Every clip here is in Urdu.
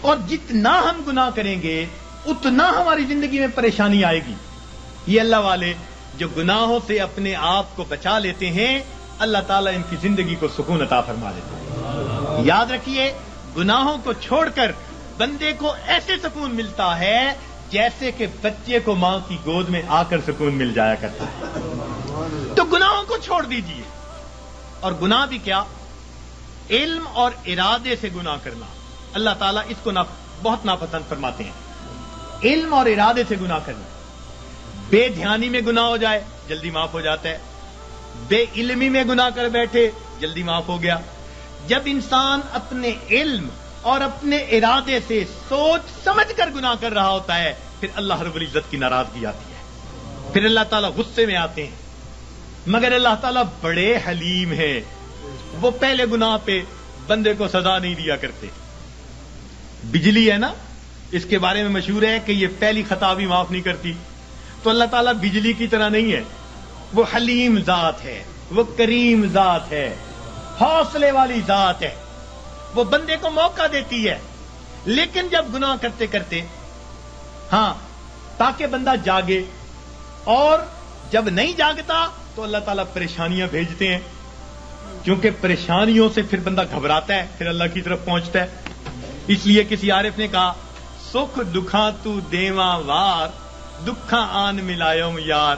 اور جتنا ہم گناہ کریں گے اتنا ہماری زندگی میں پریشانی آئے گی. یہ اللہ والے جو گناہوں سے اپنے آپ کو بچا لیتے ہیں اللہ تعالیٰ ان کی زندگی کو سکون عطا فرما دیتے ہیں. یاد رکھیے گناہوں کو چھوڑ کر بندے کو ایسے سکون ملتا ہے جیسے کہ بچے کو ماں کی گود میں آ کر سکون مل جایا کرتا ہے. تو گناہوں کو چھوڑ دیجیے. اور گناہ بھی کیا؟ علم اور ارادے سے گناہ کرنا اللہ تعالیٰ اس کو بہت ناپسند فرماتے ہیں. علم اور ارادے سے گناہ کرنا. بے دھیانی میں گناہ ہو جائے جلدی معاف ہو جاتا ہے. بے علمی میں گناہ کر بیٹھے جلدی معاف ہو گیا. جب انسان اپنے علم اور اپنے ارادے سے سوچ سمجھ کر گناہ کر رہا ہوتا ہے پھر اللہ رب العزت کی ناراضگی آتی ہے. پھر اللہ تعالیٰ غصے میں آتے ہیں. مگر اللہ تعالیٰ بڑے حلیم ہیں. وہ پہلے گناہ پہ بندے کو سزا نہیں دیا کرتے. بجلی ہے نا، اس کے بارے میں مشہور ہے کہ یہ پہلی خطا بھی معاف نہیں کرتی. تو اللہ تعالیٰ بجلی کی طرح نہیں ہے. وہ حلیم ذات ہے، وہ کریم ذات ہے، حوصلے والی ذات ہے. وہ بندے کو موقع دیتی ہے. لیکن جب گناہ کرتے کرتے تاکہ بندہ جاگے، اور جب نہیں جاگتا تو اللہ تعالیٰ پریشانیاں بھیجتے ہیں. کیونکہ پریشانیوں سے پھر بندہ گھبراتا ہے، پھر اللہ کی طرف پہنچتا ہے. اس لیے کسی عارف نے کہا سکھ دکھاں تو دیواں وار دکھاں آن ملایوم یار.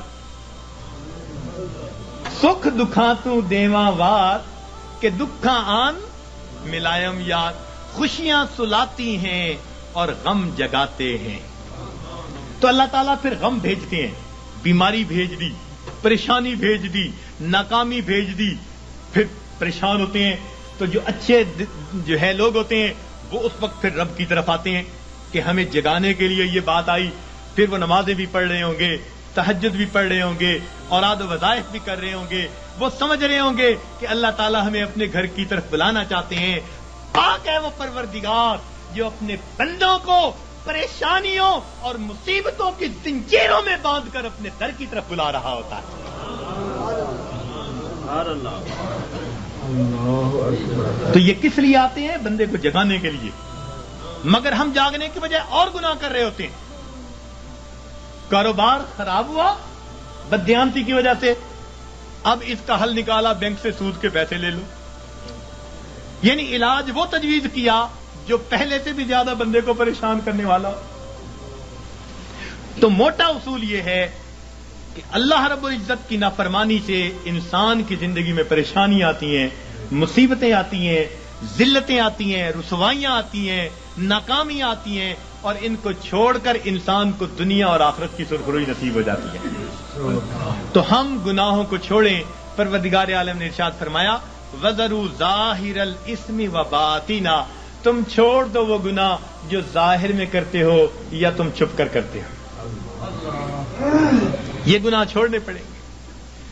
سکھ دکھاں تو دیواں وار کہ دکھاں آن ملائم یار. خوشیاں سلاتی ہیں اور غم جگاتے ہیں. تو اللہ تعالیٰ پھر غم بھیجتے ہیں. بیماری بھیج دی، پریشانی بھیج دی، ناکامی بھیج دی. پھر پریشان ہوتے ہیں تو جو اچھے جو ہے لوگ ہوتے ہیں وہ اس وقت پھر رب کی طرف آتے ہیں کہ ہمیں جگانے کے لیے یہ بات آئی. پھر وہ نمازیں بھی پڑھ رہے ہوں گے، تہجد بھی پڑھ رہے ہوں گے، اوراد و وظائف بھی کر رہے ہوں گے. وہ سمجھ رہے ہوں گے کہ اللہ تعالیٰ ہمیں اپنے گھر کی طرف بلانا چاہتے ہیں. پاک ہے وہ پروردگار جو اپنے بندوں کو پریشانیوں اور مصیبتوں کی زنجیروں میں باندھ کر اپنے در کی طرف بلا رہا ہوتا ہے. تو یہ کس لیے آتے ہیں؟ بندے کو جگانے کے لیے. مگر ہم جاگنے کی بجائے اور گناہ کر رہے ہوتے ہیں. کاروبار خراب ہوا بددیانتی کی وجہ سے، اب اس کا حل نکالا بینک سے سود کے پیسے لے لو. یعنی علاج وہ تجویز کیا جو پہلے سے بھی زیادہ بندے کو پریشان کرنے والا. تو موٹا اصول یہ ہے کہ اللہ رب العزت کی نافرمانی سے انسان کی زندگی میں پریشانی آتی ہیں، مصیبتیں آتی ہیں، ذلتیں آتی ہیں، رسوائیاں آتی ہیں، ناکامی آتی ہیں، اور ان کو چھوڑ کر انسان کو دنیا اور آخرت کی سرخروئی نصیب ہو جاتی ہے. تو ہم گناہوں کو چھوڑیں. پروردگار عالم نے ارشاد فرمایا وَذَرُوا ظَاهِرَ الْإِثْمِ وَبَاطِنَا. تم چھوڑ دو وہ گناہ جو ظاہر میں کرتے ہو یا تم چھپ کر کرتے ہو. یہ گناہ چھوڑنے پڑیں گے.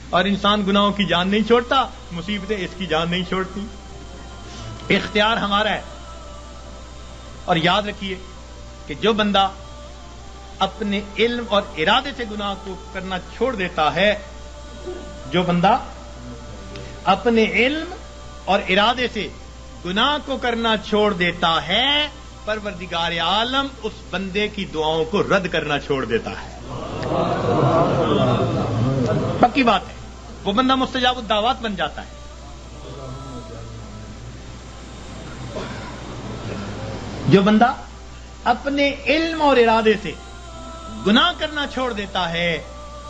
اور انسان گناہوں کی جان نہیں چھوڑتا، مصیبتیں اس کی جان نہیں چھوڑتی. اختیار ہمارا ہے. اور یاد رکھیے کہ جو بندہ اپنے علم اور ارادے سے گناہ کو کرنا چھوڑ دیتا ہے، جو بندہ اپنے علم اور ارادے سے گناہ کو کرنا چھوڑ دیتا ہے، پروردگار عالم اس بندے کی دعاؤں کو رد کرنا چھوڑ دیتا ہے. پکی بات ہے. وہ بندہ مستجاب الدعوات بن جاتا ہے. جو بندہ اپنے علم اور ارادے سے گناہ کرنا چھوڑ دیتا ہے،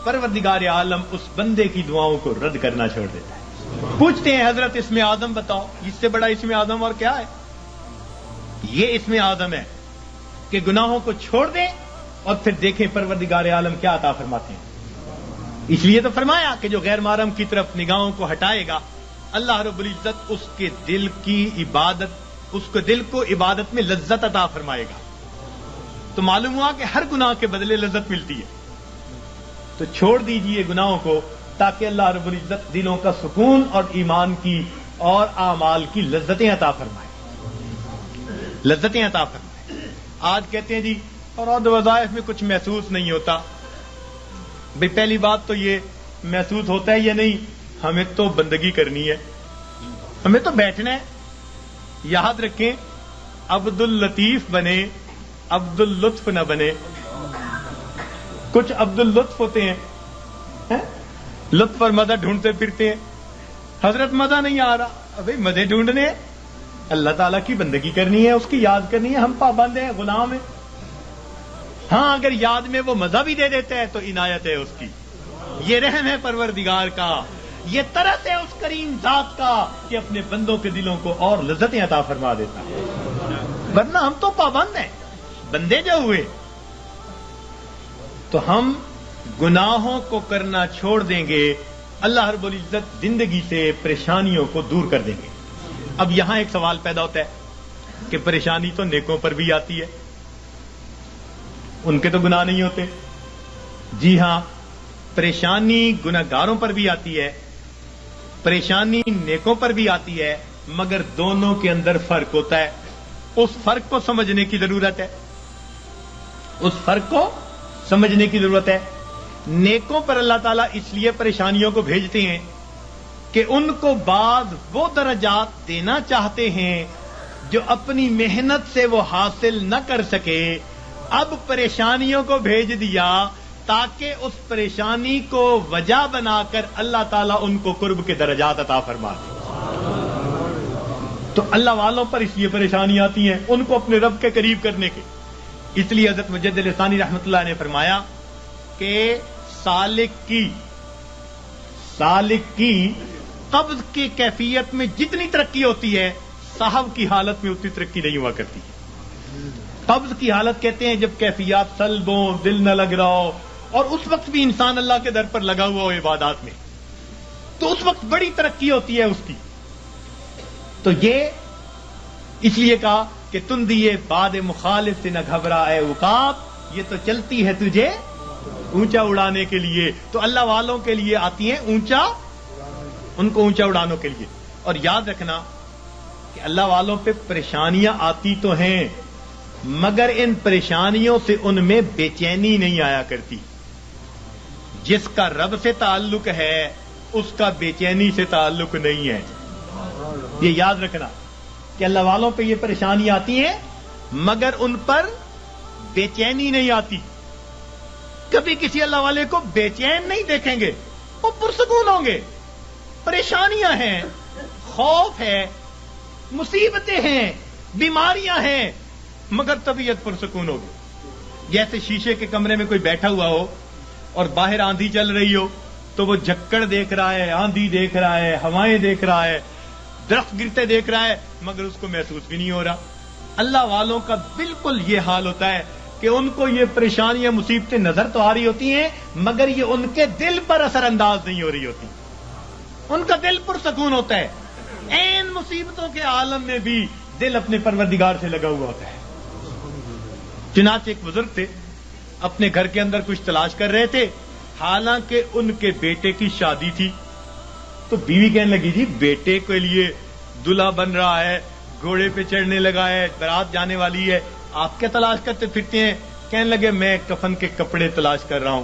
پروردگار عالم اس بندے کی دعاؤں کو رد کرنا چھوڑ دیتا ہے. پوچھتے ہیں حضرت اسم اعظم بتاؤ، اس سے بڑا اسم اعظم اور کیا ہے؟ یہ اسم اعظم ہے کہ گناہوں کو چھوڑ دیں اور پھر دیکھیں پروردگار عالم کیا عطا فرماتے ہیں. اس لیے تو فرمایا کہ جو غیر محرم کی طرف نگاہوں کو ہٹائے گا اللہ رب العزت اس کے دل کی عبادت، اس کے دل کو عبادت میں لذت عطا فرمائے گا. تو معلوم ہوا کہ ہر گناہ کے بدلے لذت ملتی ہے. تو چھوڑ دیجئے گناہوں کو تاکہ اللہ رب العزت دلوں کا سکون اور ایمان کی اور اعمال کی لذتیں عطا فرمائے. لذتیں عطا فرمائے. آج کہتے ہیں جی اور وظائف میں کچھ محسوس نہیں ہوتا. بھئی پہلی بات تو یہ محسوس ہوتا ہے یا نہیں، ہمیں تو بندگی کرنی ہے، ہمیں تو بیٹھنا ہے. یاد رکھیں عبد اللطیف بنے، عبد اللطف نہ بنے. کچھ عبد اللطف ہوتے ہیں، لطف اور مزہ ڈھونڈتے پھرتے ہیں. حضرت مزہ نہیں آ رہا، بھائی مزے ڈھونڈنے، اللہ تعالیٰ کی بندگی کرنی ہے، اس کی یاد کرنی ہے. ہم پابند ہیں، غلام ہیں. ہاں اگر یاد میں وہ مزہ بھی دے دیتا ہے تو عنایت ہے اس کی. یہ رحم ہے پروردگار کا، یہ طرز ہے اس کریم ذات کا کہ اپنے بندوں کے دلوں کو اور لذتیں عطا فرما دیتا ہے. ورنہ ہم تو پابند ہیں، بندے جو ہوئے تو ہم گناہوں کو کرنا چھوڑ دیں گے، اللہ رب العزت زندگی سے پریشانیوں کو دور کر دیں گے. اب یہاں ایک سوال پیدا ہوتا ہے کہ پریشانی تو نیکوں پر بھی آتی ہے، ان کے تو گناہ نہیں ہوتے. جی ہاں، پریشانی گناہگاروں پر بھی آتی ہے، پریشانی نیکوں پر بھی آتی ہے، مگر دونوں کے اندر فرق ہوتا ہے. اس فرق کو سمجھنے کی ضرورت ہے، اس فرق کو سمجھنے کی ضرورت ہے. نیکوں پر اللہ تعالیٰ اس لیے پریشانیوں کو بھیجتے ہیں کہ ان کو بعض وہ درجات دینا چاہتے ہیں جو اپنی محنت سے وہ حاصل نہ کر سکے. اب پریشانیوں کو بھیج دیا تاکہ اس پریشانی کو وجہ بنا کر اللہ تعالیٰ ان کو قرب کے درجات عطا فرما دے. تو اللہ والوں پر اس لیے پریشانی آتی ہیں ان کو اپنے رب کے قریب کرنے کے. اس لیے حضرت مجدد ثانی رحمۃ اللہ نے فرمایا کہ سالک کی قبض کی کیفیت میں جتنی ترقی ہوتی ہے، صاحب کی حالت میں اتنی ترقی نہیں ہوا کرتی. قبض کی حالت کہتے ہیں جب کیفیات سلب ہو، دل نہ لگ رہا ہو، اور اس وقت بھی انسان اللہ کے در پر لگا ہوا ہو عبادات میں، تو اس وقت بڑی ترقی ہوتی ہے اس کی. تو یہ اس لیے کہا کہ تم دیے باد مخالف سے نہ گھبرا اے عقاب، یہ تو چلتی ہے تجھے اونچا اڑانے کے لیے. تو اللہ والوں کے لیے آتی ہیں اونچا، ان کو اونچا اڑانے کے لیے. اور یاد رکھنا کہ اللہ والوں پہ پریشانیاں آتی تو ہیں، مگر ان پریشانیوں سے ان میں بے چینی نہیں آیا کرتی. جس کا رب سے تعلق ہے اس کا بے چینی سے تعلق نہیں ہے. یہ یاد رکھنا کہ اللہ والوں پہ یہ پریشانی آتی ہیں مگر ان پر بے چینی نہیں آتی. کبھی کسی اللہ والے کو بے چین نہیں دیکھیں گے، وہ پرسکون ہوں گے. پریشانیاں ہیں، خوف ہے، مصیبتیں ہیں، بیماریاں ہیں، مگر طبیعت پرسکون ہوگی. جیسے شیشے کے کمرے میں کوئی بیٹھا ہوا ہو اور باہر آندھی چل رہی ہو تو وہ جھکڑ دیکھ رہا ہے، آندھی دیکھ رہا ہے، ہوائیں دیکھ رہا ہے، درخت گرتے دیکھ رہا ہے، مگر اس کو محسوس بھی نہیں ہو رہا. اللہ والوں کا بالکل یہ حال ہوتا ہے کہ ان کو یہ پریشانیاں مصیبتیں نظر تو آ رہی ہوتی ہیں مگر یہ ان کے دل پر اثر انداز نہیں ہو رہی ہوتی. ان کا دل پرسکون ہوتا ہے. عین مصیبتوں کے عالم میں بھی دل اپنے پروردگار سے لگا ہوا ہوتا ہے. چنانچہ ایک بزرگ تھے، اپنے گھر کے اندر کچھ تلاش کر رہے تھے، حالانکہ ان کے بیٹے کی شادی تھی. تو بیوی کہنے لگی جی بیٹے کے لیے دلہا بن رہا ہے، گھوڑے پہ چڑھنے لگا ہے، بارات جانے والی ہے، آپ کیا تلاش کرتے پھرتے ہیں؟ کہنے لگے میں کفن کے کپڑے تلاش کر رہا ہوں،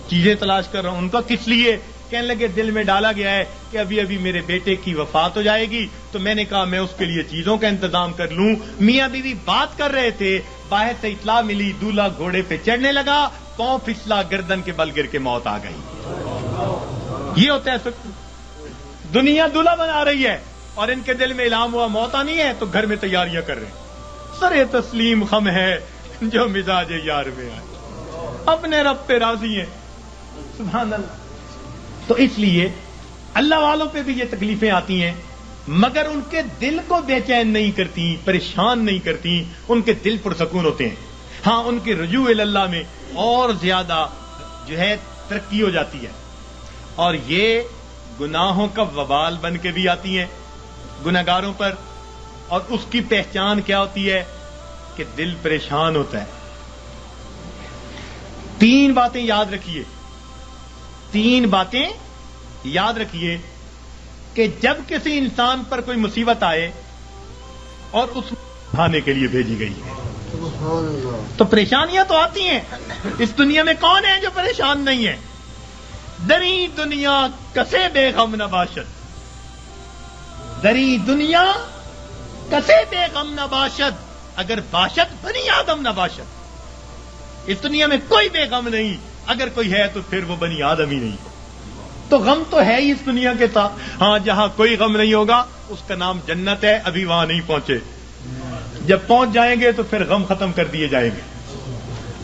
چیزیں تلاش کر رہا ہوں. ان کا کس لیے؟ کہنے لگے دل میں ڈالا گیا ہے کہ ابھی ابھی میرے بیٹے کی وفات ہو جائے گی، تو میں نے کہا میں اس کے لیے چیزوں کا انتظام کر لوں. میاں بیوی بات کر رہے تھے، باہر سے اطلاع ملی دولہا گھوڑے پہ چڑھنے لگا، پاؤں پھسلا، گردن کے بل گر کے موت آ گئی. یہ ہوتا ہے دنیا دولہا بنا رہی ہے اور ان کے دل میں الہام ہوا موت آنی ہے تو گھر میں تیاریاں کر رہے ہیں. سر تسلیم خم ہے جو مزاج یار میں آئے، اپنے رب پہ راضی ہیں. سبحان اللہ. تو اس لیے اللہ والوں پہ بھی یہ تکلیفیں آتی ہیں مگر ان کے دل کو بے چین نہیں کرتی، پریشان نہیں کرتی، ان کے دل پرسکون ہوتے ہیں. ہاں ان کے رجوع اللہ میں اور زیادہ جو ہے ترقی ہو جاتی ہے. اور یہ گناہوں کا وبال بن کے بھی آتی ہیں گناہگاروں پر. اور اس کی پہچان کیا ہوتی ہے کہ دل پریشان ہوتا ہے. 3 باتیں یاد رکھیے، 3 باتیں یاد رکھیے کہ جب کسی انسان پر کوئی مصیبت آئے اور اس بھانے کے لیے بھیجی گئی ہے تو پریشانیاں تو آتی ہیں. اس دنیا میں کون ہے جو پریشان نہیں ہے؟ دری دنیا کسے بے غم نہ باشد، دری دنیا کسے بے غم نہ باشد. اگر باشد بنی آدم نہ باشد، اس دنیا میں کوئی بے غم نہیں، اگر کوئی ہے تو پھر وہ بنی آدم ہی نہیں۔ تو غم تو ہے ہی اس دنیا کے ساتھ، ہاں جہاں کوئی غم نہیں ہوگا اس کا نام جنت ہے، ابھی وہاں نہیں پہنچے، جب پہنچ جائیں گے تو پھر غم ختم کر دیے جائیں گے۔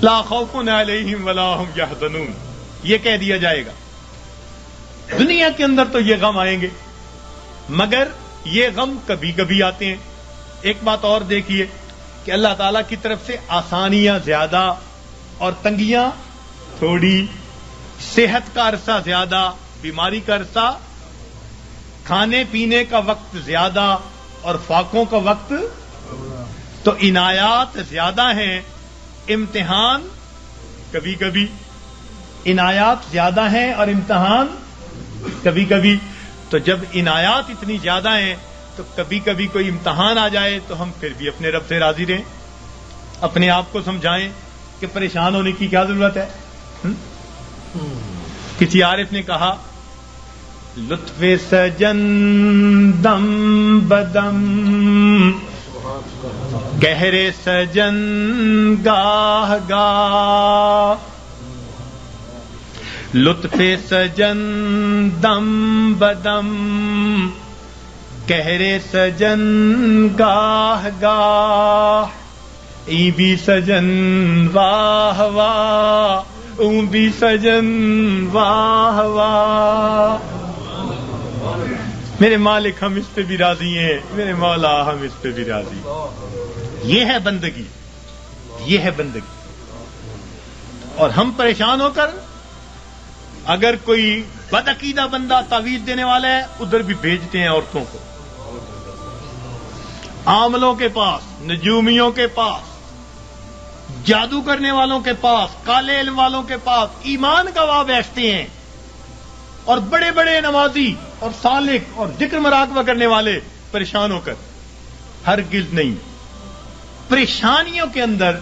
لا خوف علیہم ولا ہم یحزنون، یہ کہہ دیا جائے گا۔ دنیا کے اندر تو یہ غم آئیں گے، مگر یہ غم کبھی کبھی آتے ہیں۔ ایک بات اور دیکھیے کہ اللہ تعالیٰ کی طرف سے آسانیاں زیادہ اور تنگیاں تھوڑی، صحت کا عرصہ زیادہ، بیماری کا عرصہ، کھانے پینے کا وقت زیادہ اور فاقوں کا وقت، تو عنایات زیادہ ہیں، امتحان کبھی کبھی، عنایات زیادہ ہیں اور امتحان کبھی کبھی۔ تو جب عنایات اتنی زیادہ ہیں تو کبھی کبھی کوئی امتحان آ جائے تو ہم پھر بھی اپنے رب سے راضی رہیں، اپنے آپ کو سمجھائیں کہ پریشان ہونے کی کیا ضرورت ہے۔ کسی عارف نے کہا لطف سجن دم بدم، قہر سجن گاہ گاہ، لطف سجن دم بدم، قہر سجن گاہ گاہ، ای بھی سجن واہ واہ، اون بھی سجن واہ واہ۔ میرے مالک ہم اس پہ بھی راضی ہیں، میرے مولا ہم اس پہ بھی راضی ہیں۔ یہ ہے بندگی، یہ ہے بندگی۔ اور ہم پریشان ہو کر، اگر کوئی بدعقیدہ بندہ تعویذ دینے والا ہے ادھر بھی بھیجتے ہیں عورتوں کو، عاملوں کے پاس، نجومیوں کے پاس، جادو کرنے والوں کے پاس، کالے علم والوں کے پاس، ایمان گواہ بیٹھتے ہیں، اور بڑے بڑے نمازی اور سالک اور ذکر مراقبہ کرنے والے پریشان ہو کر۔ ہرگز نہیں، پریشانیوں کے اندر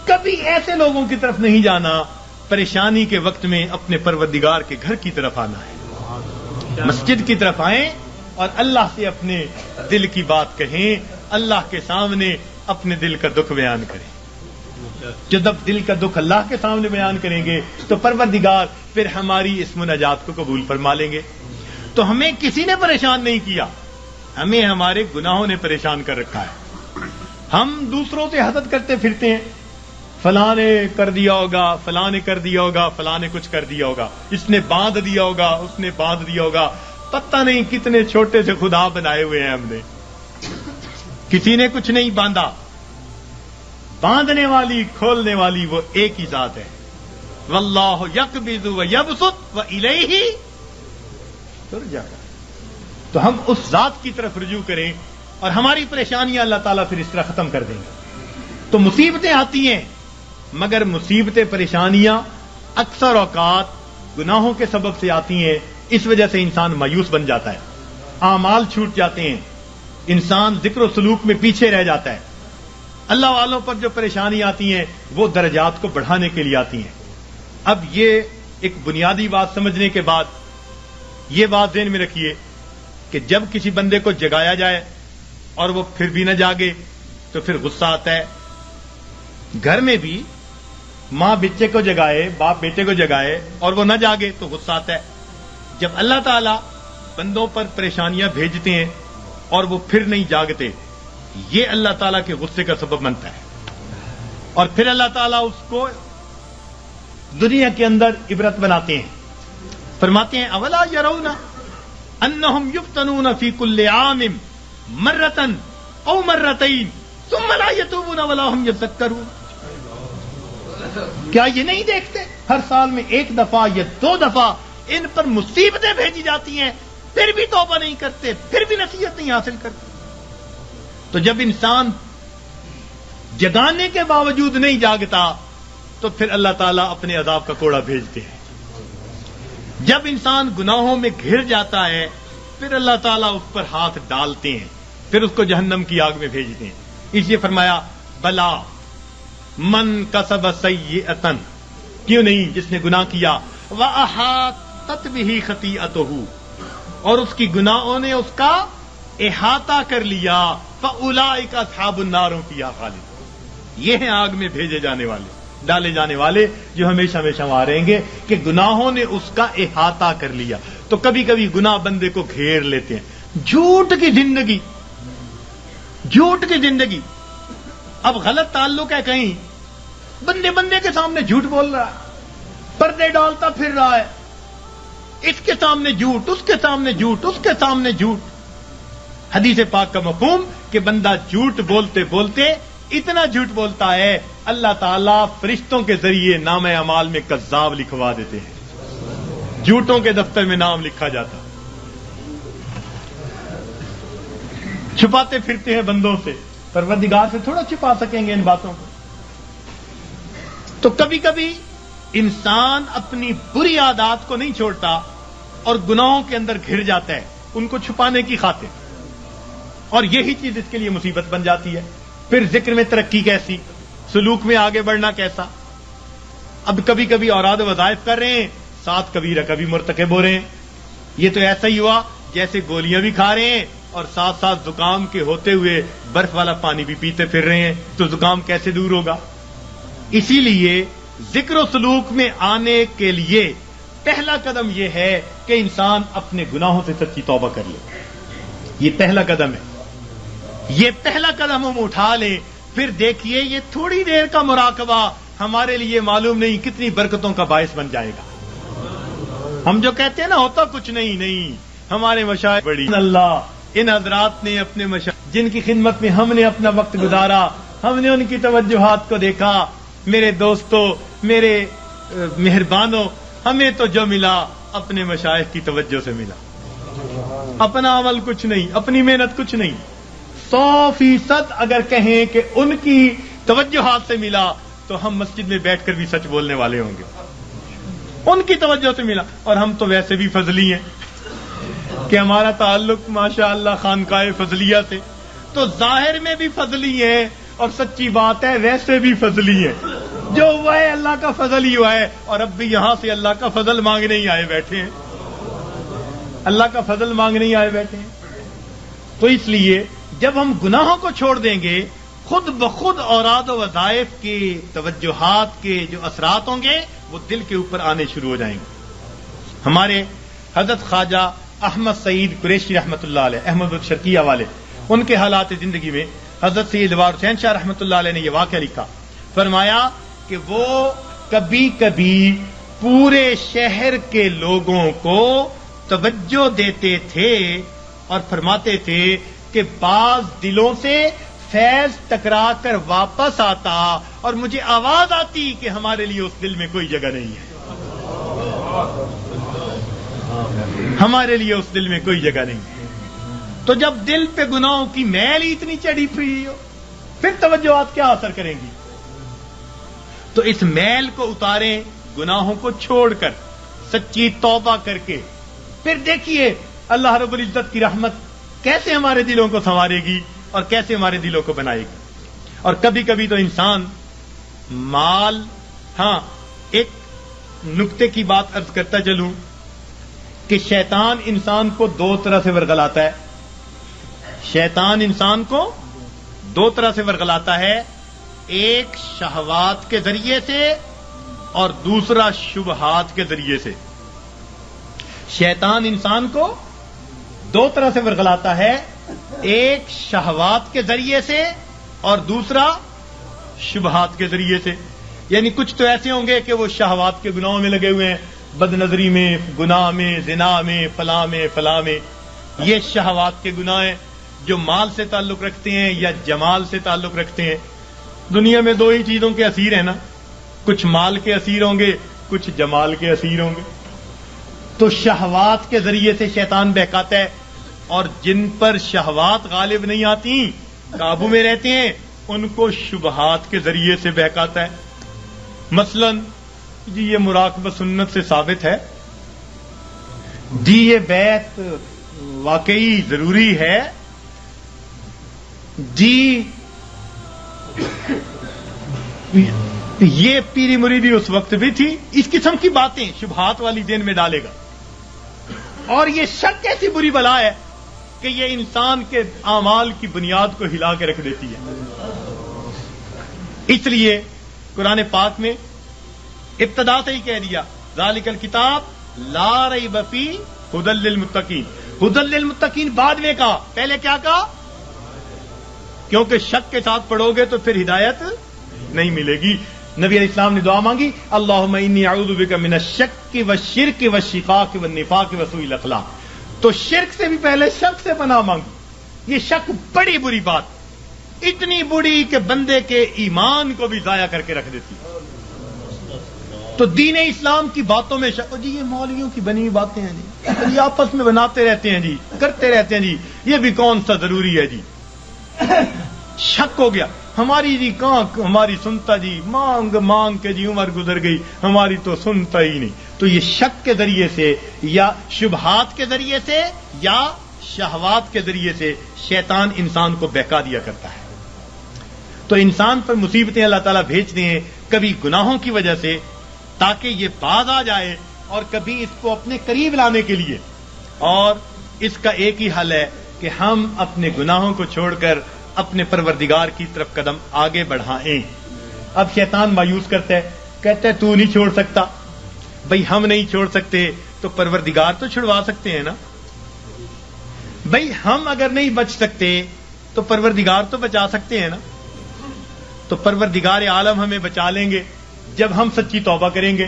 کبھی ایسے لوگوں کی طرف نہیں جانا، پریشانی کے وقت میں اپنے پروردگار کے گھر کی طرف آنا ہے، مسجد کی طرف آئیں اور اللہ سے اپنے دل کی بات کہیں، اللہ کے سامنے اپنے دل کا دکھ بیان کریں۔ جب دل کا دکھ اللہ کے سامنے بیان کریں گے تو پروردگار پھر ہماری اس مناجات کو قبول فرما لیں گے۔ تو ہمیں کسی نے پریشان نہیں کیا، ہمیں ہمارے گناہوں نے پریشان کر رکھا ہے۔ ہم دوسروں سے حسد کرتے پھرتے ہیں، فلاں نے کر دیا ہوگا، فلاں نے کر دیا ہوگا، فلاں نے کچھ کر دیا ہوگا، اس نے باندھ دیا ہوگا، اس نے باندھ دیا ہوگا، پتہ نہیں کتنے چھوٹے سے خدا بنائے ہوئے ہیں ہم نے، کسی نے کچھ نہیں باندھا۔ باندھنے والی، کھولنے والی وہ ایک ہی ذات ہے۔ واللہ یقبض ویبسط والیہ ترجع۔ تو ہم اس ذات کی طرف رجوع کریں اور ہماری پریشانیاں اللہ تعالیٰ پھر اس طرح ختم کر دیں گے۔ تو مصیبتیں آتی ہیں، مگر مصیبتیں، پریشانیاں اکثر اوقات گناہوں کے سبب سے آتی ہیں، اس وجہ سے انسان مایوس بن جاتا ہے، اعمال چھوٹ جاتے ہیں، انسان ذکر و سلوک میں پیچھے رہ جاتا ہے۔ اللہ والوں پر جو پریشانی آتی ہیں وہ درجات کو بڑھانے کے لیے آتی ہیں۔ اب یہ ایک بنیادی بات سمجھنے کے بعد یہ بات ذہن میں رکھیے کہ جب کسی بندے کو جگایا جائے اور وہ پھر بھی نہ جاگے تو پھر غصہ آتا ہے۔ گھر میں بھی ماں بچے کو جگائے، باپ بیٹے کو جگائے اور وہ نہ جاگے تو غصہ آتا ہے۔ جب اللہ تعالیٰ بندوں پر پریشانیاں بھیجتے ہیں اور وہ پھر نہیں جاگتے، یہ اللہ تعالیٰ کے غصے کا سبب بنتا ہے، اور پھر اللہ تعالیٰ اس کو دنیا کے اندر عبرت بناتے ہیں۔ فرماتے ہیں اولا یرون انہم یفتنون فی کل عام مرۃ او مرتین ثم لا یتوبون ولا هم یذکرون۔ کیا یہ نہیں دیکھتے ہر سال میں ایک دفعہ یا دو دفعہ ان پر مصیبتیں بھیجی جاتی ہیں، پھر بھی توبہ نہیں کرتے، پھر بھی نصیحت نہیں حاصل کرتے۔ تو جب انسان جگانے کے باوجود نہیں جاگتا تو پھر اللہ تعالیٰ اپنے عذاب کا کوڑا بھیجتے ہیں۔ جب انسان گناہوں میں گھر جاتا ہے پھر اللہ تعالیٰ اس پر ہاتھ ڈالتے ہیں، پھر اس کو جہنم کی آگ میں بھیجتے ہیں۔ اس لیے فرمایا بلا من کسب سیئۃ، کیوں نہیں جس نے گناہ کیا، وَأَحَاطَتْ بِهِ خَطِیئَتُهُ، اور اس کی گناہوں نے اس کا احاطہ کر لیا فاولئک اصحاب النار هم فیہا خالدون. یہ ہیں آگ میں بھیجے جانے والے، ڈالے جانے والے، جو ہمیشہ ہمیشہ وہاں رہیں گے، کہ گناہوں نے اس کا احاطہ کر لیا. تو کبھی کبھی گناہ بندے کو گھیر لیتے ہیں. جھوٹ کی زندگی، جھوٹ کی زندگی. اب غلط تعلق ہے کہیں، بندے بندے کے سامنے جھوٹ بول رہا ہے، پردے ڈالتا پھر رہا ہے، اس کے سامنے جھوٹ، اس کے سامنے جھوٹ، اس کے سامنے جھوٹ. حدیث پاک کا مفہوم کہ بندہ جھوٹ بولتے بولتے اتنا جھوٹ بولتا ہے، اللہ تعالیٰ فرشتوں کے ذریعے نام اعمال میں کذاب لکھوا دیتے ہیں، جھوٹوں کے دفتر میں نام لکھا جاتا. چھپاتے پھرتے ہیں بندوں سے، پروردگار سے تھوڑا چھپا سکیں گے ان باتوں کو. تو کبھی کبھی انسان اپنی بری عادات کو نہیں چھوڑتا اور گناہوں کے اندر گھر جاتا ہے ان کو چھپانے کی خاطر، اور یہی چیز اس کے لیے مصیبت بن جاتی ہے. پھر ذکر میں ترقی کیسی، سلوک میں آگے بڑھنا کیسا. اب کبھی کبھی اوراد وظائف کر رہے ہیں، ساتھ کبیرہ کبھی مرتکب ہو رہے ہیں. یہ تو ایسا ہی ہوا جیسے گولیاں بھی کھا رہے ہیں اور ساتھ ساتھ زکام کے ہوتے ہوئے برف والا پانی بھی پیتے پھر رہے ہیں، تو زکام کیسے دور ہوگا. اسی لیے ذکر و سلوک میں آنے کے لیے پہلا قدم یہ ہے کہ انسان اپنے گناہوں سے سچی توبہ کر لے. یہ پہلا قدم ہے، یہ پہلا قدم ہم اٹھا لیں. پھر دیکھیے یہ تھوڑی دیر کا مراقبہ ہمارے لیے معلوم نہیں کتنی برکتوں کا باعث بن جائے گا. ہم جو کہتے ہیں نا ہوتا کچھ نہیں، ہمارے مشائخ بڑی اللہ، ان حضرات نے اپنے مشائخ جن کی خدمت میں ہم نے اپنا وقت گزارا، ہم نے ان کی توجہات کو دیکھا. میرے دوستو، میرے مہربانوں، ہمیں تو جو ملا اپنے مشائخ کی توجہ سے ملا. اپنا عمل کچھ نہیں، اپنی محنت کچھ نہیں. 100% اگر کہیں کہ ان کی توجہات سے ملا تو ہم مسجد میں بیٹھ کر بھی سچ بولنے والے ہوں گے. ان کی توجہ سے ملا، اور ہم تو ویسے بھی فضلی ہیں کہ ہمارا تعلق ماشاءاللہ خانقاہ فضلیہ سے، تو ظاہر میں بھی فضلی ہیں اور سچی بات ہے ویسے بھی فضلی ہیں. جو ہوا ہے اللہ کا فضل ہی ہوا ہے، اور اب بھی یہاں سے اللہ کا فضل مانگنے ہی آئے بیٹھے ہیں، اللہ کا فضل مانگنے ہی آئے بیٹھے ہیں. تو اس لیے جب ہم گناہوں کو چھوڑ دیں گے، خود بخود اوراد و وظائف کی توجہات کے جو اثرات ہوں گے وہ دل کے اوپر آنے شروع ہو جائیں گے. ہمارے حضرت خواجہ احمد سعید قریشی رحمۃ اللہ علیہ، احمد الشرقیہ والے، ان کے حالات زندگی میں حضرت سید وار حسین شاہ رحمۃ اللہ علیہ نے یہ واقعہ لکھا. فرمایا کہ وہ کبھی کبھی پورے شہر کے لوگوں کو توجہ دیتے تھے اور فرماتے تھے کہ بعض دلوں سے فیض ٹکرا کر واپس آتا اور مجھے آواز آتی کہ ہمارے لیے اس دل میں کوئی جگہ نہیں ہے، ہمارے لیے اس دل میں کوئی جگہ نہیں ہے. تو جب دل پہ گناہوں کی میل ہی اتنی چڑھی ہوئی ہو، پھر توجہات کیا اثر کریں گی. تو اس میل کو اتاریں گناہوں کو چھوڑ کر، سچی توبہ کر کے. پھر دیکھیے اللہ رب العزت کی رحمت کیسے ہمارے دلوں کو سنوارے گی اور کیسے ہمارے دلوں کو بنائے گی. اور کبھی کبھی تو انسان مال، ہاں ایک نکتے کی بات عرض کرتا چلوں کہ شیطان انسان کو دو طرح سے ورگلاتا ہے. شیطان انسان کو دو طرح سے ورگلاتا ہے، ایک شہوات کے ذریعے سے اور دوسرا شبہات کے ذریعے سے. شیطان انسان کو دو طرح سے ورگلاتا ہے، ایک شہوات کے ذریعے سے اور دوسرا شبہات کے ذریعے سے. یعنی کچھ تو ایسے ہوں گے کہ وہ شہوات کے گناہوں میں لگے ہوئے ہیں، بد نظری میں، گناہ میں، زنا میں، فلاں میں، فلاں میں. یہ شہوات کے گناہ ہیں جو مال سے تعلق رکھتے ہیں یا جمال سے تعلق رکھتے ہیں. دنیا میں دو ہی چیزوں کے اسیر ہیں نا، کچھ مال کے اسیر ہوں گے، کچھ جمال کے اسیر ہوں گے. تو شہوات کے ذریعے سے شیطان بہکاتا ہے، اور جن پر شہوات غالب نہیں آتی، قابو میں رہتے ہیں، ان کو شبہات کے ذریعے سے بہکاتا ہے. مثلا جی یہ مراقبہ سنت سے ثابت ہے، جی یہ بیعت واقعی ضروری ہے، جی یہ پیری مریدی اس وقت بھی تھی. اس قسم کی باتیں شبہات والی دین میں ڈالے گا. اور یہ شک ایسی بری بلا ہے کہ یہ انسان کے اعمال کی بنیاد کو ہلا کے رکھ دیتی ہے. اس لیے قرآن پاک میں ابتدا سے ہی کہہ دیا ذالک الکتاب لا ریب فیہ ھدی للمتقین. ھدی للمتقین بعد میں کہا، پہلے کیا کہا؟ کیونکہ شک کے ساتھ پڑھو گے تو پھر ہدایت نہیں ملے گی. نبی علیہ السلام نے دعا مانگی اللہم انی اعوذ بک من الشک والشرک والشقاق والنفاق وسوء الاخلاق. تو شرک سے بھی پہلے شک سے پناہ مانگی. یہ شک بڑی بری بات، اتنی بری کہ بندے کے ایمان کو بھی ضائع کر کے رکھ دیتی. تو دین اسلام کی باتوں میں شک، جی یہ مولویوں کی بنی ہوئی باتیں ہیں جی، یہ آپس میں بناتے رہتے ہیں جی، کرتے رہتے ہیں جی، یہ بھی کون سا ضروری ہے جی. شک ہو گیا. ہماری جی کہاں ہماری سنتا جی، مانگ مانگ کے جی عمر گزر گئی، ہماری تو سنتا ہی نہیں. تو یہ شک کے ذریعے سے یا شبہات کے ذریعے سے یا شہوات کے ذریعے سے شیطان انسان کو بہکا دیا کرتا ہے. تو انسان پر مصیبتیں اللہ تعالیٰ بھیجتے ہیں، کبھی گناہوں کی وجہ سے تاکہ یہ باز آ جائے، اور کبھی اس کو اپنے قریب لانے کے لیے. اور اس کا ایک ہی حل ہے کہ ہم اپنے گناہوں کو چھوڑ کر اپنے پروردگار کی طرف قدم آگے بڑھائیں. اب شیطان مایوس کرتا ہے، کہتا ہے تو نہیں چھوڑ سکتا. بھئی ہم نہیں چھوڑ سکتے تو پروردگار تو چھڑوا سکتے ہیں نا. بھئی ہم اگر نہیں بچ سکتے تو پروردگار تو بچا سکتے ہیں نا. تو پروردگار عالم ہمیں بچا لیں گے جب ہم سچی توبہ کریں گے.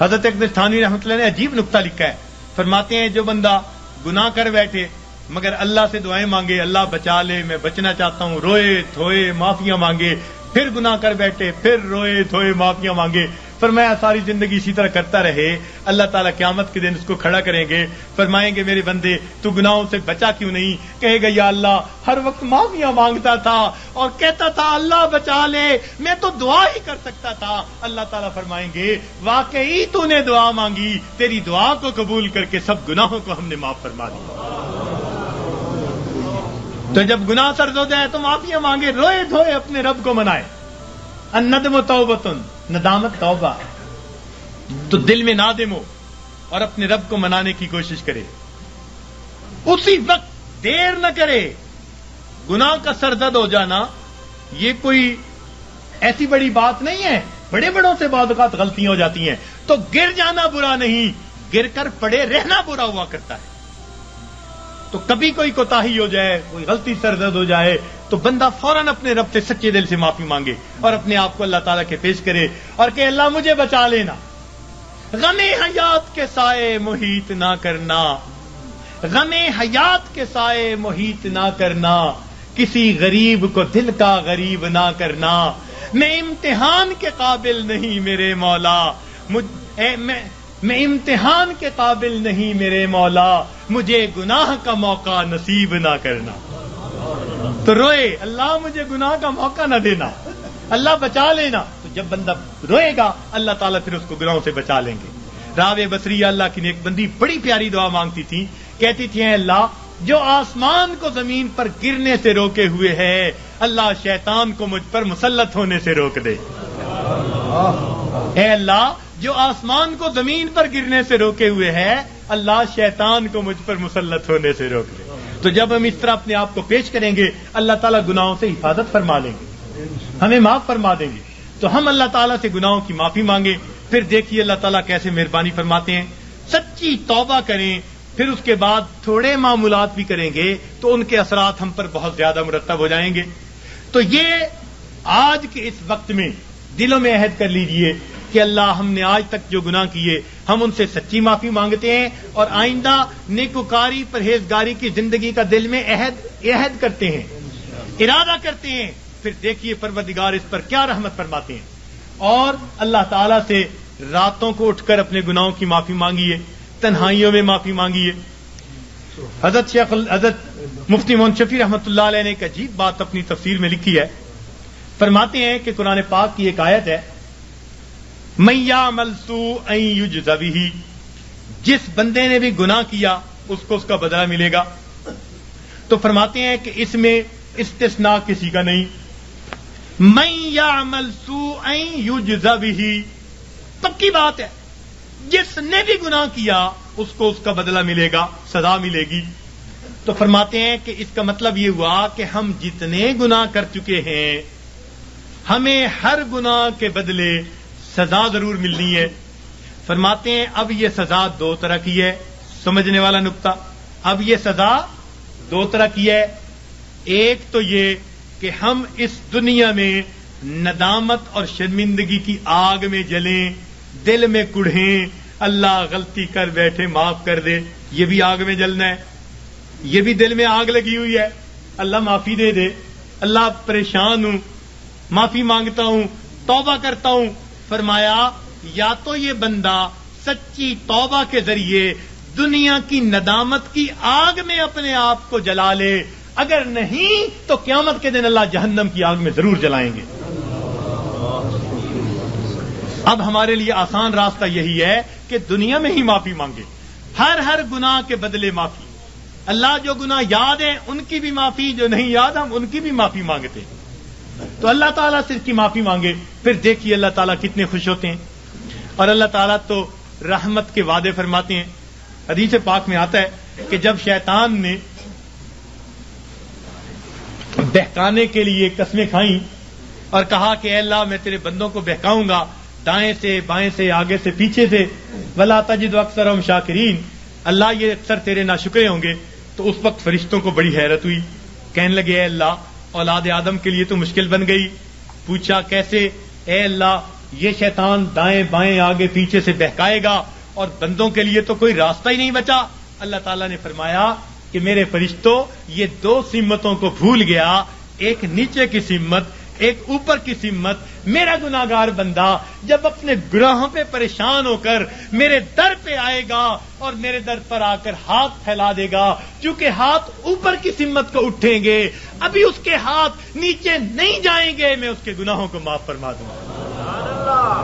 حضرت اقدس تھانوی رحمۃ اللہ نے عجیب نکتہ لکھا ہے. فرماتے ہیں جو بندہ گناہ کر بیٹھے مگر اللہ سے دعائیں مانگے اللہ بچا لے، میں بچنا چاہتا ہوں، روئے دھوئے معافیاں مانگے، پھر گناہ کر بیٹھے، پھر روئے دھوئے معافیاں مانگے، فرمایا ساری زندگی اسی طرح کرتا رہے، اللہ تعالیٰ قیامت کے دن اس کو کھڑا کریں گے، فرمائیں گے میرے بندے تو گناہوں سے بچا کیوں نہیں؟ کہے گا یا اللہ ہر وقت معافیاں مانگتا تھا اور کہتا تھا اللہ بچا لے، میں تو دعا ہی کر سکتا تھا. اللہ تعالیٰ فرمائیں گے واقعی تو نے دعا مانگی، تیری دعا کو قبول کر کے سب گناہوں کو ہم نے معاف فرما دیا. تو جب گناہ سرد ہو جائے تو معافیاں مانگے، روئے دھوئے اپنے رب کو منائے. الندم توبۃ، ندامت توبہ. تو دل میں نادم ہو اور اپنے رب کو منانے کی کوشش کرے، اسی وقت دیر نہ کرے. گناہ کا سرزد ہو جانا یہ کوئی ایسی بڑی بات نہیں ہے. بڑے بڑوں سے بعض اوقات غلطیاں ہو جاتی ہیں، تو گر جانا برا نہیں، گر کر پڑے رہنا برا ہوا کرتا ہے. تو کبھی کوئی کوتاہی ہو جائے، کوئی غلطی سرزد ہو جائے تو بندہ فوراً اپنے رب سے سچے دل سے معافی مانگے اور اپنے آپ کو اللہ تعالیٰ کے پیش کرے اور کہ اللہ مجھے بچا لینا. غم حیات کے سائے محیط نہ کرنا، غم حیات کے سائے محیط نہ کرنا، کسی غریب کو دل کا غریب نہ کرنا. میں امتحان کے قابل نہیں میرے مولا، میں امتحان کے قابل نہیں میرے مولا، مجھے گناہ کا موقع نصیب نہ کرنا. تو روئے اللہ مجھے گناہ کا موقع نہ دینا، اللہ بچا لینا. تو جب بندہ روئے گا اللہ تعالیٰ پھر اس کو گناہوں سے بچا لیں گے. راوے بصری اللہ کی نیک بندی بڑی پیاری دعا مانگتی تھی، کہتی تھی اے اللہ جو آسمان کو زمین پر گرنے سے روکے ہوئے ہے، اللہ شیطان کو مجھ پر مسلط ہونے سے روک دے. اے اللہ جو آسمان کو زمین پر گرنے سے روکے ہوئے ہے، اللہ شیطان کو مجھ پر مسلط ہونے سے روک دے. تو جب ہم اس طرح اپنے آپ کو پیش کریں گے اللہ تعالیٰ گناہوں سے حفاظت فرما لیں گے، ہمیں معاف فرما دیں گے. تو ہم اللہ تعالیٰ سے گناہوں کی معافی مانگیں، پھر دیکھیے اللہ تعالیٰ کیسے مہربانی فرماتے ہیں. سچی توبہ کریں، پھر اس کے بعد تھوڑے معمولات بھی کریں گے تو ان کے اثرات ہم پر بہت زیادہ مرتب ہو جائیں گے. تو یہ آج کے اس وقت میں دلوں میں عہد کر لیجئے کہ اللہ ہم نے آج تک جو گناہ کیے ہم ان سے سچی معافی مانگتے ہیں اور آئندہ نیکوکاری پرہیزگاری کی زندگی کا دل میں عہد کرتے ہیں، ارادہ کرتے ہیں. پھر دیکھیے پروردگار اس پر کیا رحمت فرماتے ہیں. اور اللہ تعالیٰ سے راتوں کو اٹھ کر اپنے گناہوں کی معافی مانگیے، تنہائیوں میں معافی مانگیے. حضرت مفتی محمد شفیع رحمۃ اللہ علیہ نے ایک عجیب بات اپنی تفسیر میں لکھی ہے. فرماتے ہیں کہ قرآن پاک کی ایک آیت ہے من یعمل سوءا یجز بہ، جس بندے نے بھی گناہ کیا اس کو اس کا بدلہ ملے گا. تو فرماتے ہیں کہ اس میں استثناء کسی کا نہیں. من یعمل سوءا یجز بہ، پکی بات ہے، جس نے بھی گناہ کیا اس کو اس کا بدلہ ملے گا، سزا ملے گی. تو فرماتے ہیں کہ اس کا مطلب یہ ہوا کہ ہم جتنے گناہ کر چکے ہیں ہمیں ہر گناہ کے بدلے سزا ضرور ملنی ہے. فرماتے ہیں اب یہ سزا دو طرح کی ہے. سمجھنے والا نقطہ, اب یہ سزا دو طرح کی ہے. ایک تو یہ کہ ہم اس دنیا میں ندامت اور شرمندگی کی آگ میں جلیں, دل میں کڑھیں, اللہ غلطی کر بیٹھے معاف کر دے, یہ بھی آگ میں جلنا ہے. یہ بھی دل میں آگ لگی ہوئی ہے, اللہ معافی دے دے, اللہ پریشان ہوں, معافی مانگتا ہوں, توبہ کرتا ہوں. فرمایا یا تو یہ بندہ سچی توبہ کے ذریعے دنیا کی ندامت کی آگ میں اپنے آپ کو جلا لے, اگر نہیں تو قیامت کے دن اللہ جہنم کی آگ میں ضرور جلائیں گے. اب ہمارے لیے آسان راستہ یہی ہے کہ دنیا میں ہی معافی مانگے, ہر گناہ کے بدلے معافی. اللہ جو گناہ یاد ہیں ان کی بھی معافی, جو نہیں یاد ہم ان کی بھی معافی مانگتے ہیں. تو اللہ تعالیٰ سے اس کی معافی مانگے, پھر دیکھیے اللہ تعالیٰ کتنے خوش ہوتے ہیں. اور اللہ تعالیٰ تو رحمت کے وعدے فرماتے ہیں. حدیث پاک میں آتا ہے کہ جب شیطان نے بہکانے کے لیے قسمیں کھائیں اور کہا کہ اے اللہ میں تیرے بندوں کو بہکاؤں گا دائیں سے بائیں سے آگے سے پیچھے سے, ولا تجد اکثرهم شاکرین, اللہ یہ اکثر تیرے ناشکرے ہوں گے. تو اس وقت فرشتوں کو بڑی حیرت ہوئی, کہنے لگے اے اللہ اولاد آدم کے لیے تو مشکل بن گئی. پوچھا کیسے؟ اے اللہ یہ شیطان دائیں بائیں آگے پیچھے سے بہکائے گا اور بندوں کے لیے تو کوئی راستہ ہی نہیں بچا. اللہ تعالیٰ نے فرمایا کہ میرے فرشتوں یہ دو سمتوں کو بھول گیا, ایک نیچے کی سمت ایک اوپر کی سمت. میرا گناہگار بندہ جب اپنے گناہوں پہ پریشان ہو کر میرے در پہ آئے گا اور میرے در پر آ کر ہاتھ پھیلا دے گا, چونکہ ہاتھ اوپر کی سمت کو اٹھیں گے, ابھی اس کے ہاتھ نیچے نہیں جائیں گے, میں اس کے گناہوں کو معاف فرما دوں گا.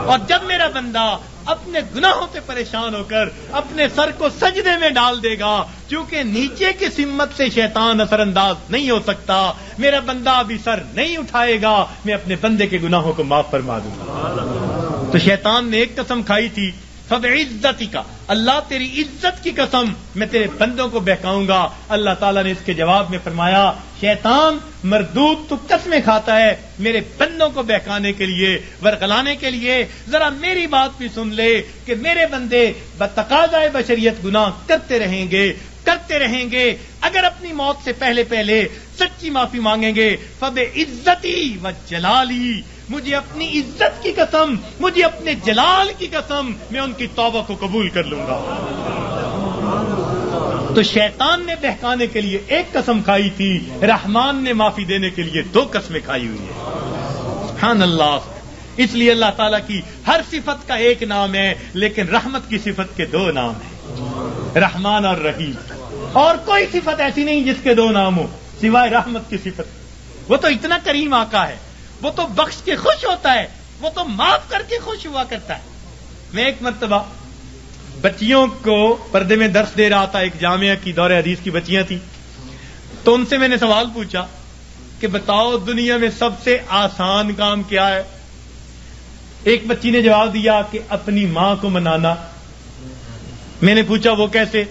اور جب میرا بندہ اپنے گناہوں سے پریشان ہو کر اپنے سر کو سجدے میں ڈال دے گا, کیونکہ نیچے کی سمت سے شیطان اثر انداز نہیں ہو سکتا, میرا بندہ ابھی سر نہیں اٹھائے گا, میں اپنے بندے کے گناہوں کو معاف فرما دوں گا. تو شیطان نے ایک قسم کھائی تھی, فبعزتک, اللہ تیری عزت کی قسم میں تیرے بندوں کو بہکاؤں گا. اللہ تعالیٰ نے اس کے جواب میں فرمایا شیطان مردود تو قسمیں کھاتا ہے میرے بندوں کو بہکانے کے لیے, ورغلانے کے لیے. ذرا میری بات بھی سن لے کہ میرے بندے بتقاضائے بشریت گناہ کرتے رہیں گے اگر اپنی موت سے پہلے سچی معافی مانگیں گے. فبعزتی و جلالی, مجھے اپنی عزت کی قسم, مجھے اپنے جلال کی قسم, میں ان کی توبہ کو قبول کر لوں گا. تو شیطان نے بہکانے کے لیے ایک قسم کھائی تھی, رحمان نے معافی دینے کے لیے دو قسمیں کھائی ہوئی ہیں. سبحان اللہ. اس لیے اللہ تعالیٰ کی ہر صفت کا ایک نام ہے, لیکن رحمت کی صفت کے دو نام ہیں, رحمان اور رحیم. اور کوئی صفت ایسی نہیں جس کے دو نام ہو سوائے رحمت کی صفت. وہ تو اتنا کریم آقا ہے, وہ تو بخش کے خوش ہوتا ہے, وہ تو معاف کر کے خوش ہوا کرتا ہے. میں ایک مرتبہ بچیوں کو پردے میں درس دے رہا تھا, ایک جامعہ کی دور حدیث کی بچیاں تھیں, تو ان سے میں نے سوال پوچھا کہ بتاؤ دنیا میں سب سے آسان کام کیا ہے؟ ایک بچی نے جواب دیا کہ اپنی ماں کو منانا. میں نے پوچھا وہ کیسے؟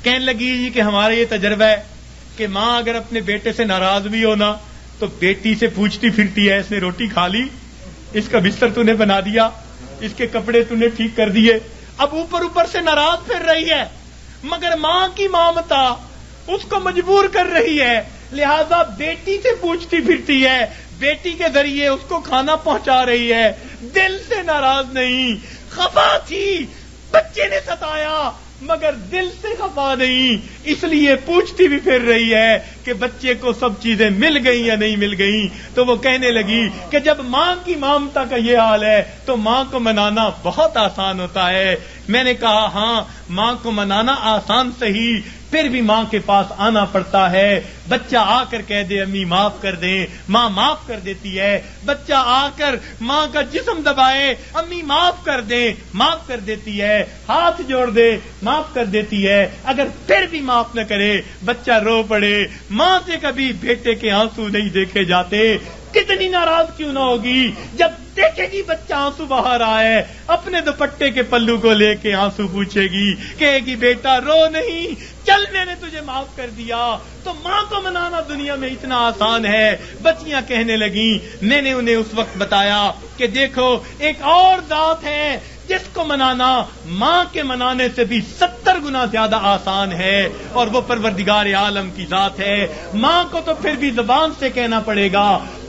کہنے لگی جی کہ ہمارا یہ تجربہ ہے کہ ماں اگر اپنے بیٹے سے ناراض بھی ہونا تو بیٹی سے پوچھتی پھرتی ہے, اس نے روٹی کھا لی, اس کا بستر تو نے بنا دیا, اس کے کپڑے تو نے ٹھیک کر دیے. اب اوپر سے ناراض پھر رہی ہے, مگر ماں کی ممتا اس کو مجبور کر رہی ہے, لہذا بیٹی سے پوچھتی پھرتی ہے, بیٹی کے ذریعے اس کو کھانا پہنچا رہی ہے. دل سے ناراض نہیں, خفا تھی, بچے نے ستایا مگر دل سے خفا نہیں, اس لیے پوچھتی بھی پھر رہی ہے کہ بچے کو سب چیزیں مل گئی یا نہیں مل گئی. تو وہ کہنے لگی کہ جب ماں کی ممتا کا یہ حال ہے تو ماں کو منانا بہت آسان ہوتا ہے. میں نے کہا ہاں ماں کو منانا آسان صحیح, پھر بھی ماں کے پاس آنا پڑتا ہے. بچہ آ کر کہہ دے امی معاف کر دیں, ماں معاف کر دیتی ہے. بچہ آ کر ماں کا جسم دبائے, امی معاف کر دیں, معاف کر دیتی ہے. ہاتھ جوڑ دے, معاف کر دیتی ہے. اگر پھر بھی معاف نہ کرے, بچہ رو پڑے, ماں سے کبھی بیٹے کے آنسو نہیں دیکھے جاتے. کتنی ناراض کیوں نہ ہوگی جب دیکھے گی بچہ آنسو بہا رہا ہے، اپنے دوپٹے کے پلو کو لے کے آنسو پوچھے گی، کہے گی بیٹا رو نہیں، چل میں نے تجھے معاف کر دیا۔ تو ماں کو منانا دنیا میں اتنا آسان ہے۔ بچیاں کہنے لگیں، میں نے انہیں اس وقت بتایا کہ دیکھو ایک اور ذات ہے جس کو منانا ماں کے منانے سے بھی 70 گنا زیادہ آسان ہے، اور وہ پروردگار عالم کی ذات ہے۔ ماں کو تو پھر بھی زبان سے کہنا پڑے گا،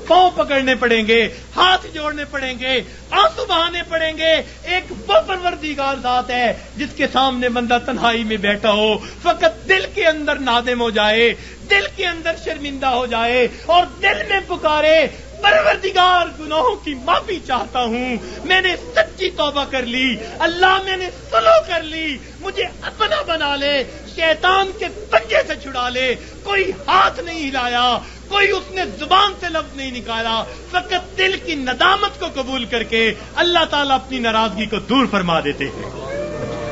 پاؤں پکڑنے پڑیں گے، ہاتھ جوڑنے پڑیں گے، آنسو بہانے پڑیں گے۔ ایک وہ پروردگار ذات ہے جس کے سامنے بندہ تنہائی میں بیٹھا ہو، فقط دل کے اندر نادم ہو جائے، دل کے اندر شرمندہ ہو جائے اور دل میں پکارے، پروردگار گناہوں کی معافی چاہتا ہوں، میں نے سچی توبہ کر لی، اللہ میں نے سلو کر لی، مجھے اپنا بنا لے، شیطان کے پنجے سے چھڑا لے۔ کوئی ہاتھ نہیں ہلایا، کوئی اس نے زبان سے لفظ نہیں نکالا، فقط دل کی ندامت کو قبول کر کے اللہ تعالیٰ اپنی ناراضگی کو دور فرما دیتے ہیں۔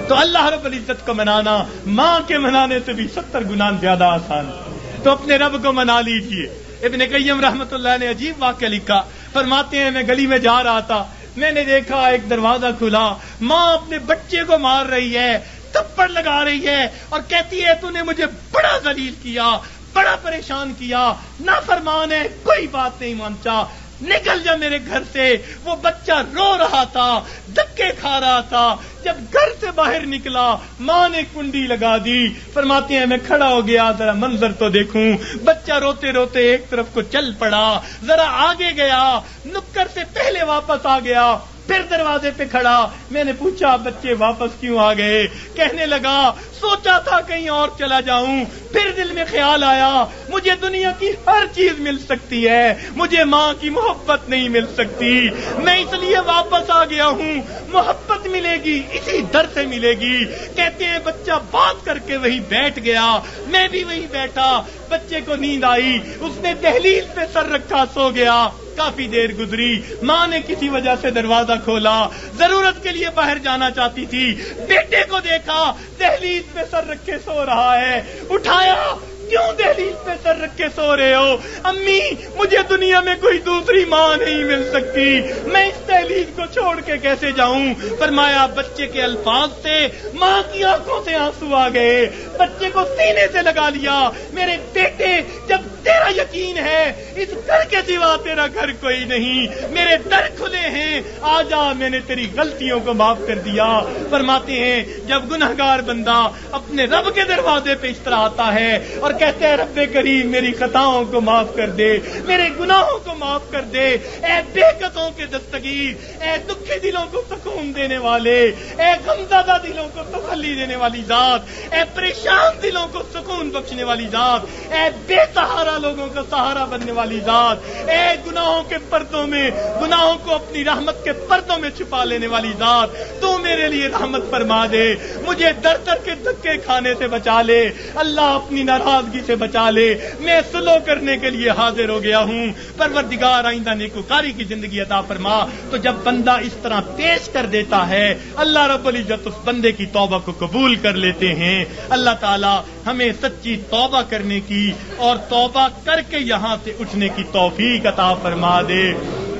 تو اللہ رب العزت کو منانا ماں کے منانے سے بھی 70 گنا زیادہ آسان ہے۔ تو اپنے رب کو منا لیجئے۔ ابن قیم رحمت اللہ نے عجیب واقعہ لکھا، فرماتے ہیں میں گلی میں جا رہا تھا، میں نے دیکھا ایک دروازہ کھلا، ماں اپنے بچے کو مار رہی ہے، تھپڑ لگا رہی ہے اور کہتی ہے تو نے مجھے بڑا ذلیل کیا، بڑا پریشان کیا، نافرمان ہے، کوئی بات نہیں مانتا، نکل جا میرے گھر سے۔ وہ بچہ رو رہا تھا، دھکے کھا رہا تھا۔ جب گھر سے باہر نکلا ماں نے کنڈی لگا دی۔ فرماتے ہیں میں کھڑا ہو گیا، ذرا منظر تو دیکھوں۔ بچہ روتے روتے ایک طرف کو چل پڑا، ذرا آگے گیا، نکر سے پہلے واپس آ گیا، پھر دروازے پہ کھڑا۔ میں نے پوچھا بچے واپس کیوں آ گئے؟ کہنے لگا سوچا تھا کہیں اور چلا جاؤں، پھر دل میں خیال آیا مجھے دنیا کی ہر چیز مل سکتی ہے، مجھے ماں کی محبت نہیں مل سکتی، میں اس لیے واپس آ گیا ہوں۔ محبت ملے گی اسی در سے ملے گی۔ کہتے ہیں بچہ بات کر کے وہی بیٹھ گیا، میں بھی وہی بیٹھا۔ بچے کو نیند آئی، اس نے دہلیز پہ سر رکھا سو گیا۔ کافی دیر گزری، ماں نے کسی وجہ سے دروازہ کھولا، ضرورت کے لیے باہر جانا چاہتی تھی، بیٹے کو دیکھا دہلیز پہ سر رکھے سو رہا ہے، اٹھایا، کیوں دہلیز پہ سر رکھے سو رہے ہو؟ امی مجھے دنیا میں کوئی دوسری ماں نہیں مل سکتی، میں اس دہلیز کو چھوڑ کے کیسے جاؤں؟ فرمایا بچے کے الفاظ سے ماں کی آنکھوں سے آنسو آ گئے، بچے کو سینے سے لگا لیا۔ میرے بیٹے جب تیرا یقین ہے اس گھر کے سوا تیرا گھر کوئی نہیں، میرے در کھلے ہیں، آ جا، میں نے تیری غلطیوں کو معاف کر دیا۔ فرماتے ہیں جب گنہگار بندہ اپنے رب کے دروازے پہ اس طرح آتا ہے اور کہتے ہیں رب کریم میری خطاؤں کو معاف کر دے، میرے گناہوں کو معاف کر دے، اے بے قصوں کے دستگیر، اے دکھی دلوں کو سکون دینے والے، اے غمزدہ دلوں کو تسلی دینے والی ذات، اے پریشان دلوں کو سکون بخشنے والی ذات، اے بے سہارا لوگوں کا سہارا بننے والی ذات، اے گناہوں کے پردوں میں، گناہوں کو اپنی رحمت کے پردوں میں چھپا لینے والی ذات، تو میرے لیے رحمت فرما دے، مجھے در در کے دھکے کھانے سے بچا لے، اللہ اپنی ناراضگی سے بچا لے، میں سلو کرنے کے لیے حاضر ہو گیا ہوں، پروردگار آئندہ نیکوکاری کی زندگی عطا فرما۔ تو جب بندہ اس طرح پیش کر دیتا ہے اللہ رب العزت اس بندے کی توبہ کو قبول کر لیتے ہیں۔ اللہ تعالی ہمیں سچی توبہ کرنے کی اور توبہ کر کے یہاں سے اٹھنے کی توفیق عطا فرما دے۔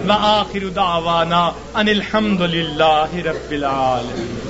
وآخر دعوانا ان الحمد للہ رب العالمین۔